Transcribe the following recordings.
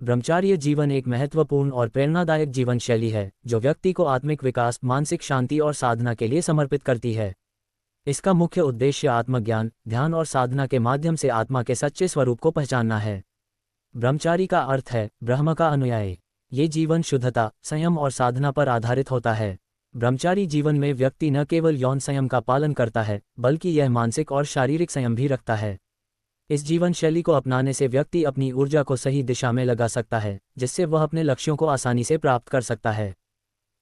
ब्रह्मचार्य जीवन एक महत्वपूर्ण और प्रेरणादायक जीवन शैली है जो व्यक्ति को आत्मिक विकास, मानसिक शांति और साधना के लिए समर्पित करती है। इसका मुख्य उद्देश्य आत्मज्ञान, ध्यान और साधना के माध्यम से आत्मा के सच्चे स्वरूप को पहचानना है। ब्रह्मचारी का अर्थ है ब्रह्म का अनुयायी। ये जीवन शुद्धता, संयम और साधना पर आधारित होता है। ब्रह्मचारी जीवन में व्यक्ति न केवल यौन संयम का पालन करता है बल्कि यह मानसिक और शारीरिक संयम भी रखता है। इस जीवन शैली को अपनाने से व्यक्ति अपनी ऊर्जा को सही दिशा में लगा सकता है, जिससे वह अपने लक्ष्यों को आसानी से प्राप्त कर सकता है।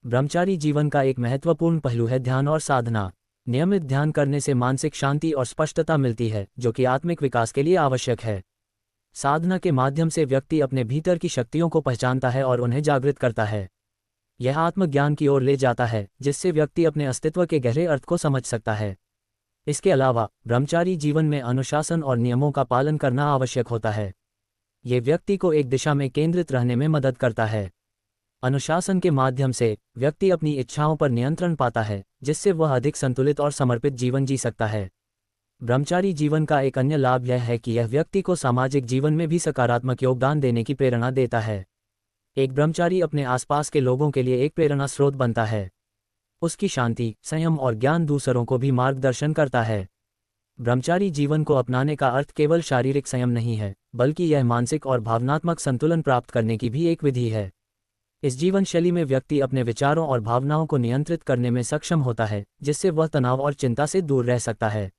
ब्रह्मचारी जीवन का एक महत्वपूर्ण पहलू है ध्यान और साधना। नियमित ध्यान करने से मानसिक शांति और स्पष्टता मिलती है, जो कि आत्मिक विकास के लिए आवश्यक है। साधना के माध्यम से व्यक्ति अपने भीतर की शक्तियों को पहचानता है और उन्हें जागृत करता है। यह आत्मज्ञान की ओर ले जाता है, जिससे व्यक्ति अपने अस्तित्व के गहरे अर्थ को समझ सकता है। इसके अलावा ब्रह्मचारी जीवन में अनुशासन और नियमों का पालन करना आवश्यक होता है। ये व्यक्ति को एक दिशा में केंद्रित रहने में मदद करता है। अनुशासन के माध्यम से व्यक्ति अपनी इच्छाओं पर नियंत्रण पाता है, जिससे वह अधिक संतुलित और समर्पित जीवन जी सकता है। ब्रह्मचारी जीवन का एक अन्य लाभ यह है कि यह व्यक्ति को सामाजिक जीवन में भी सकारात्मक योगदान देने की प्रेरणा देता है। एक ब्रह्मचारी अपने आसपास के लोगों के लिए एक प्रेरणा स्रोत बनता है। उसकी शांति, संयम और ज्ञान दूसरों को भी मार्गदर्शन करता है। ब्रह्मचारी जीवन को अपनाने का अर्थ केवल शारीरिक संयम नहीं है, बल्कि यह मानसिक और भावनात्मक संतुलन प्राप्त करने की भी एक विधि है। इस जीवन शैली में व्यक्ति अपने विचारों और भावनाओं को नियंत्रित करने में सक्षम होता है, जिससे वह तनाव और चिंता से दूर रह सकता है।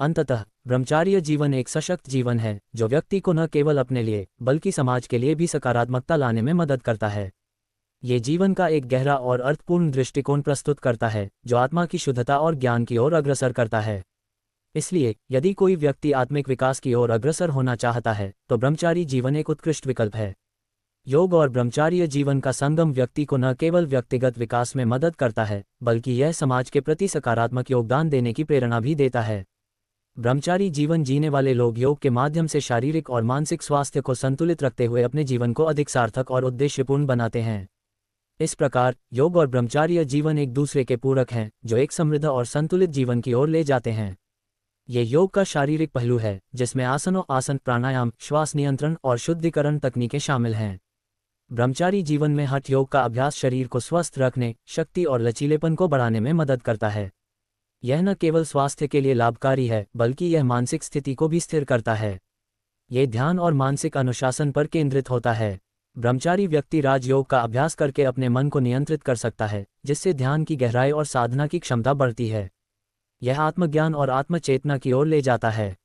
अंततः ब्रह्मचार्य जीवन एक सशक्त जीवन है जो व्यक्ति को न केवल अपने लिए बल्कि समाज के लिए भी सकारात्मकता लाने में मदद करता है। ये जीवन का एक गहरा और अर्थपूर्ण दृष्टिकोण प्रस्तुत करता है जो आत्मा की शुद्धता और ज्ञान की ओर अग्रसर करता है। इसलिए यदि कोई व्यक्ति आत्मिक विकास की ओर अग्रसर होना चाहता है तो ब्रह्मचारी जीवन एक उत्कृष्ट विकल्प है। योग और ब्रह्मचार्य जीवन का संगम व्यक्ति को न केवल व्यक्तिगत विकास में मदद करता है बल्कि यह समाज के प्रति सकारात्मक योगदान देने की प्रेरणा भी देता है। ब्रह्मचारी जीवन जीने वाले लोग योग के माध्यम से शारीरिक और मानसिक स्वास्थ्य को संतुलित रखते हुए अपने जीवन को अधिक सार्थक और उद्देश्यपूर्ण बनाते हैं। इस प्रकार योग और ब्रह्मचार्य जीवन एक दूसरे के पूरक हैं, जो एक समृद्ध और संतुलित जीवन की ओर ले जाते हैं। ये योग का शारीरिक पहलू है, जिसमें आसन, प्राणायाम, श्वास नियंत्रण और शुद्धिकरण तकनीकें शामिल हैं। ब्रह्मचारी जीवन में हठ योग का अभ्यास शरीर को स्वस्थ रखने, शक्ति और लचीलेपन को बढ़ाने में मदद करता है। यह न केवल स्वास्थ्य के लिए लाभकारी है, बल्कि यह मानसिक स्थिति को भी स्थिर करता है। ये ध्यान और मानसिक अनुशासन पर केंद्रित होता है। ब्रह्मचारी व्यक्ति राजयोग का अभ्यास करके अपने मन को नियंत्रित कर सकता है, जिससे ध्यान की गहराई और साधना की क्षमता बढ़ती है। यह आत्मज्ञान और आत्मचेतना की ओर ले जाता है।